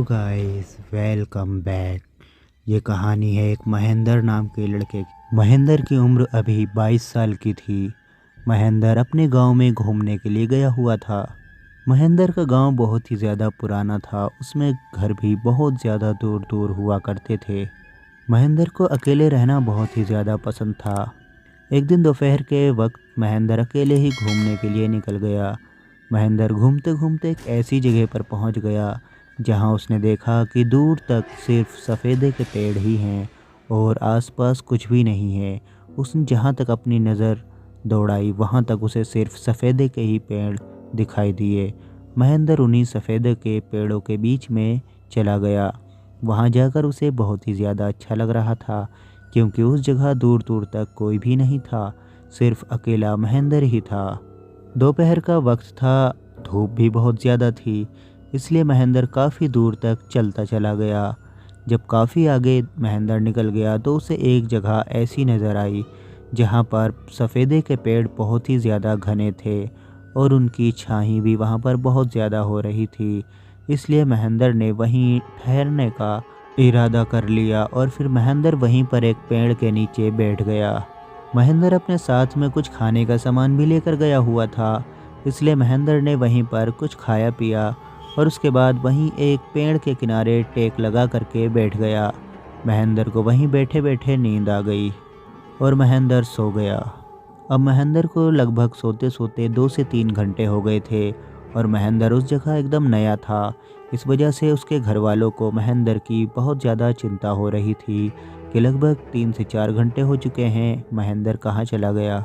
Guys, welcome back. ये कहानी है एक महेंद्र नाम के लड़के की। महेंद्र की उम्र अभी 22 साल की थी। महेंद्र अपने गांव में घूमने के लिए गया हुआ था। महेंद्र का गांव बहुत ही ज़्यादा पुराना था। उसमें घर भी बहुत ज़्यादा दूर दूर हुआ करते थे। महेंद्र को अकेले रहना बहुत ही ज़्यादा पसंद था। एक दिन दोपहर के वक्त महेंद्र अकेले ही घूमने के लिए निकल गया। महेंद्र घूमते घूमते एक ऐसी जगह पर पहुंच गया जहां उसने देखा कि दूर तक सिर्फ सफ़ेदे के पेड़ ही हैं और आसपास कुछ भी नहीं है। उसने जहां तक अपनी नज़र दौड़ाई वहां तक उसे सिर्फ सफ़ेदे के ही पेड़ दिखाई दिए। महेंद्र उन्हीं सफ़ेदे के पेड़ों के बीच में चला गया। वहां जाकर उसे बहुत ही ज़्यादा अच्छा लग रहा था, क्योंकि उस जगह दूर दूर तक कोई भी नहीं था, सिर्फ अकेला महेंद्र ही था। दोपहर का वक्त था, धूप भी बहुत ज़्यादा थी, इसलिए महेंद्र काफ़ी दूर तक चलता चला गया। जब काफ़ी आगे महेंद्र निकल गया तो उसे एक जगह ऐसी नज़र आई जहाँ पर सफ़ेदे के पेड़ बहुत ही ज़्यादा घने थे और उनकी छाई भी वहाँ पर बहुत ज़्यादा हो रही थी। इसलिए महेंद्र ने वहीं ठहरने का इरादा कर लिया और फिर महेंद्र वहीं पर एक पेड़ के नीचे बैठ गया। महेंद्र अपने साथ में कुछ खाने का सामान भी लेकर गया हुआ था, इसलिए महेंद्र ने वहीं पर कुछ खाया पिया और उसके बाद वहीं एक पेड़ के किनारे टेक लगा करके बैठ गया। महेंद्र को वहीं बैठे बैठे नींद आ गई और महेंद्र सो गया। अब महेंद्र को लगभग सोते सोते 2 से 3 घंटे हो गए थे और महेंद्र उस जगह एकदम नया था। इस वजह से उसके घर वालों को महेंद्र की बहुत ज़्यादा चिंता हो रही थी कि लगभग 3 से 4 घंटे हो चुके हैं, महेंद्र कहाँ चला गया।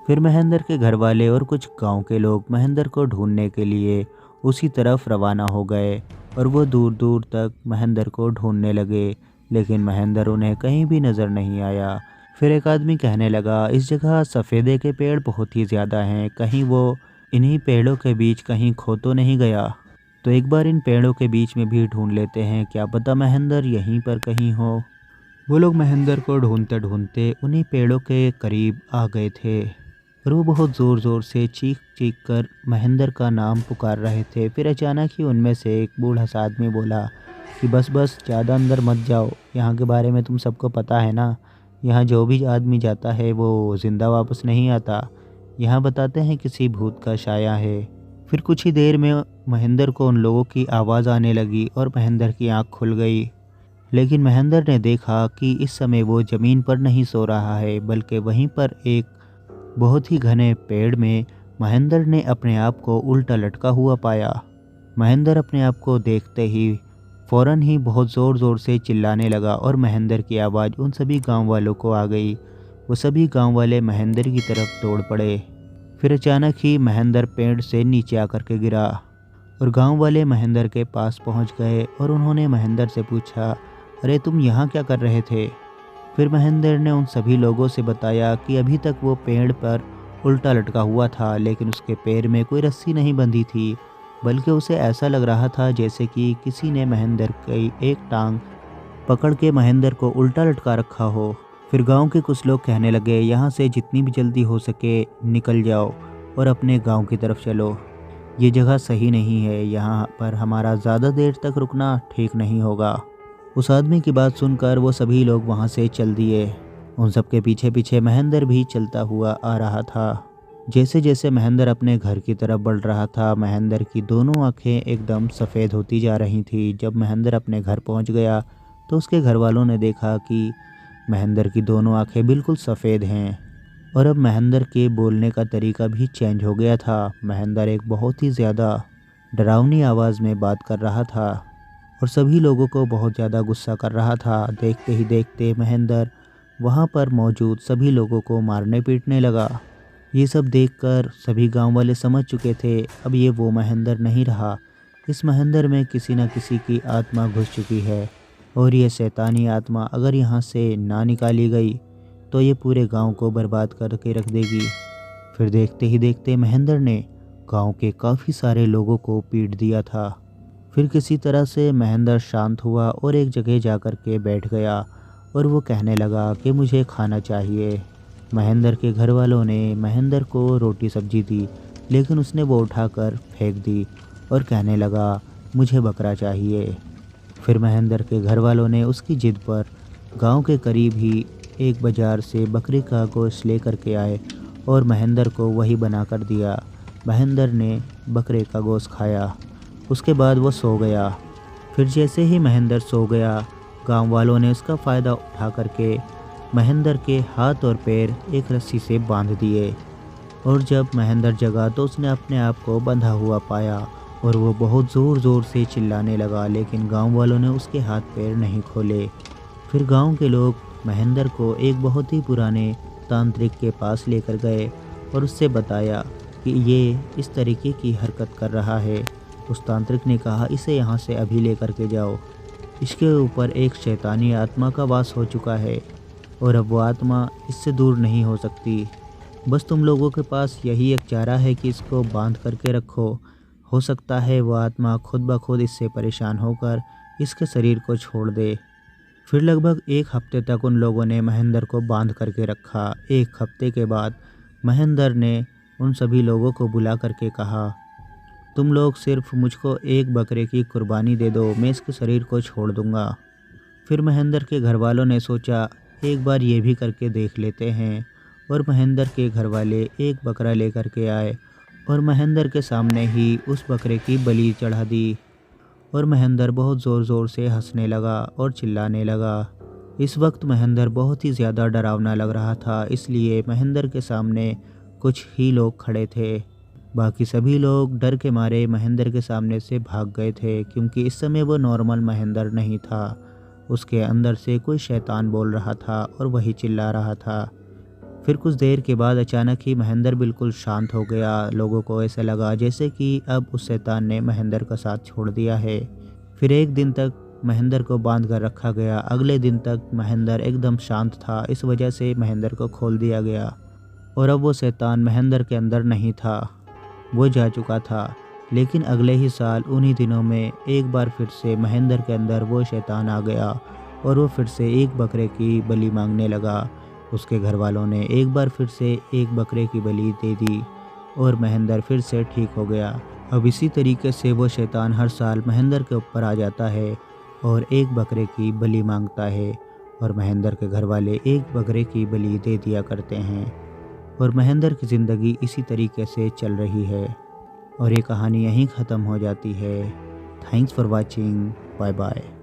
फिर महेंद्र के घर वाले और कुछ गांव के लोग महेंद्र को ढूंढने के लिए उसी तरफ रवाना हो गए और वो दूर दूर तक महेंद्र को ढूंढने लगे, लेकिन महेंद्र उन्हें कहीं भी नज़र नहीं आया। फिर एक आदमी कहने लगा, इस जगह सफ़ेदे के पेड़ बहुत ही ज़्यादा हैं, कहीं वो इन्हीं पेड़ों के बीच कहीं खो तो नहीं गया। तो एक बार इन पेड़ों के बीच में भी ढूंढ लेते हैं, क्या पता महेंद्र यहीं पर कहीं हो। वो लोग महेंद्र को ढूंढते ढूंढते उन्हीं पेड़ों के करीब आ गए थे और वो बहुत ज़ोर ज़ोर से चीख चीख कर महेंद्र का नाम पुकार रहे थे। फिर अचानक ही उनमें से एक बूढ़ा सा आदमी बोला कि बस बस, ज़्यादा अंदर मत जाओ, यहाँ के बारे में तुम सबको पता है ना, यहाँ जो भी आदमी जाता है वो ज़िंदा वापस नहीं आता। यहाँ बताते हैं किसी भूत का साया है। फिर कुछ ही देर में महेंद्र को उन लोगों की आवाज़ आने लगी और महेंद्र की आँख खुल गई। लेकिन महेंद्र ने देखा कि इस समय वो ज़मीन पर नहीं सो रहा है, बल्कि वहीं पर एक बहुत ही घने पेड़ में महेंद्र ने अपने आप को उल्टा लटका हुआ पाया। महेंद्र अपने आप को देखते ही फ़ौरन ही बहुत ज़ोर ज़ोर से चिल्लाने लगा और महेंद्र की आवाज़ उन सभी गांव वालों को आ गई। वो सभी गांव वाले महेंद्र की तरफ दौड़ पड़े। फिर अचानक ही महेंद्र पेड़ से नीचे आकर के गिरा और गांव वाले महेंद्र के पास पहुंच गए और उन्होंने महेंद्र से पूछा, अरे तुम यहाँ क्या कर रहे थे। फिर महेंद्र ने उन सभी लोगों से बताया कि अभी तक वो पेड़ पर उल्टा लटका हुआ था, लेकिन उसके पैर में कोई रस्सी नहीं बंधी थी, बल्कि उसे ऐसा लग रहा था जैसे कि किसी ने महेंद्र की एक टांग पकड़ के महेंद्र को उल्टा लटका रखा हो। फिर गांव के कुछ लोग कहने लगे, यहाँ से जितनी भी जल्दी हो सके निकल जाओ और अपने गांव की तरफ चलो। ये जगह सही नहीं है, यहाँ पर हमारा ज़्यादा देर तक रुकना ठीक नहीं होगा। उस आदमी की बात सुनकर वो सभी लोग वहाँ से चल दिए। उन सबके पीछे पीछे महेंद्र भी चलता हुआ आ रहा था। जैसे जैसे महेंद्र अपने घर की तरफ बढ़ रहा था, महेंद्र की दोनों आंखें एकदम सफ़ेद होती जा रही थी। जब महेंद्र अपने घर पहुँच गया तो उसके घर वालों ने देखा कि महेंद्र की दोनों आंखें बिल्कुल सफ़ेद हैं और अब महेंद्र के बोलने का तरीका भी चेंज हो गया था। महेंद्र एक बहुत ही ज़्यादा डरावनी आवाज़ में बात कर रहा था और सभी लोगों को बहुत ज़्यादा गुस्सा कर रहा था। देखते ही देखते महेंद्र वहाँ पर मौजूद सभी लोगों को मारने पीटने लगा। ये सब देखकर सभी गांव वाले समझ चुके थे, अब ये वो महेंद्र नहीं रहा। इस महेंद्र में किसी न किसी की आत्मा घुस चुकी है और ये शैतानी आत्मा अगर यहाँ से ना निकाली गई तो ये पूरे गांव को बर्बाद करके रख देगी। फिर देखते ही देखते महेंद्र ने गांव के काफ़ी सारे लोगों को पीट दिया था। फिर किसी तरह से महेंद्र शांत हुआ और एक जगह जाकर के बैठ गया और वो कहने लगा कि मुझे खाना चाहिए। महेंद्र के घर वालों ने महेंद्र को रोटी सब्जी दी, लेकिन उसने वो उठाकर फेंक दी और कहने लगा, मुझे बकरा चाहिए। फिर महेंद्र के घर वालों ने उसकी जिद पर गांव के करीब ही एक बाजार से बकरी का गोश्त लेकर के आए और महेंद्र को वही बना कर दिया। महेंद्र ने बकरे का गोश्त खाया। उसके बाद वो सो गया। फिर जैसे ही महेंद्र सो गया, गांव वालों ने उसका फ़ायदा उठा करके महेंद्र के हाथ और पैर एक रस्सी से बांध दिए। और जब महेंद्र जगा तो उसने अपने आप को बंधा हुआ पाया और वो बहुत ज़ोर ज़ोर से चिल्लाने लगा, लेकिन गांव वालों ने उसके हाथ पैर नहीं खोले। फिर गांव के लोग महेंद्र को एक बहुत ही पुराने तांत्रिक के पास लेकर गए और उससे बताया कि ये इस तरीके की हरकत कर रहा है। उस तांत्रिक ने कहा, इसे यहाँ से अभी लेकर के जाओ। इसके ऊपर एक शैतानी आत्मा का वास हो चुका है और अब वो आत्मा इससे दूर नहीं हो सकती। बस तुम लोगों के पास यही एक चारा है कि इसको बांध करके रखो। हो सकता है वो आत्मा खुद ब खुद इससे परेशान होकर इसके शरीर को छोड़ दे। फिर लगभग एक हफ्ते तक उन लोगों ने महेंद्र को बांध करके रखा। एक हफ्ते के बाद महेंद्र ने उन सभी लोगों को बुला करके कहा, तुम लोग सिर्फ मुझको एक बकरे की कुर्बानी दे दो, मैं इसके शरीर को छोड़ दूंगा। फिर महेंद्र के घर वालों ने सोचा एक बार ये भी करके देख लेते हैं और महेंद्र के घर वाले एक बकरा लेकर के आए और महेंद्र के सामने ही उस बकरे की बलि चढ़ा दी। और महेंद्र बहुत ज़ोर ज़ोर से हंसने लगा और चिल्लाने लगा। इस वक्त महेंद्र बहुत ही ज़्यादा डरावना लग रहा था, इसलिए महेंद्र के सामने कुछ ही लोग खड़े थे। बाकी सभी लोग डर के मारे महेंद्र के सामने से भाग गए थे, क्योंकि इस समय वो नॉर्मल महेंद्र नहीं था। उसके अंदर से कोई शैतान बोल रहा था और वही चिल्ला रहा था। फिर कुछ देर के बाद अचानक ही महेंद्र बिल्कुल शांत हो गया। लोगों को ऐसा लगा जैसे कि अब उस शैतान ने महेंद्र का साथ छोड़ दिया है। फिर एक दिन तक महेंद्र को बांध कर रखा गया। अगले दिन तक महेंद्र एकदम शांत था, इस वजह से महेंद्र को खोल दिया गया और अब वो शैतान महेंद्र के अंदर नहीं था, वो जा चुका था। लेकिन अगले ही साल उन्हीं दिनों में एक बार फिर से महेंद्र के अंदर वो शैतान आ गया और वो फिर से एक बकरे की बलि मांगने लगा। उसके घर वालों ने एक बार फिर से एक बकरे की बलि दे दी और महेंद्र फिर से ठीक हो गया। अब इसी तरीके से वो शैतान हर साल महेंद्र के ऊपर आ जाता है और एक बकरे की बलि मांगता है और महेंद्र के घर वाले एक बकरे की बलि दे दिया करते हैं और महेंद्र की ज़िंदगी इसी तरीके से चल रही है और ये कहानी यहीं ख़त्म हो जाती है। Thanks for watching. Bye bye.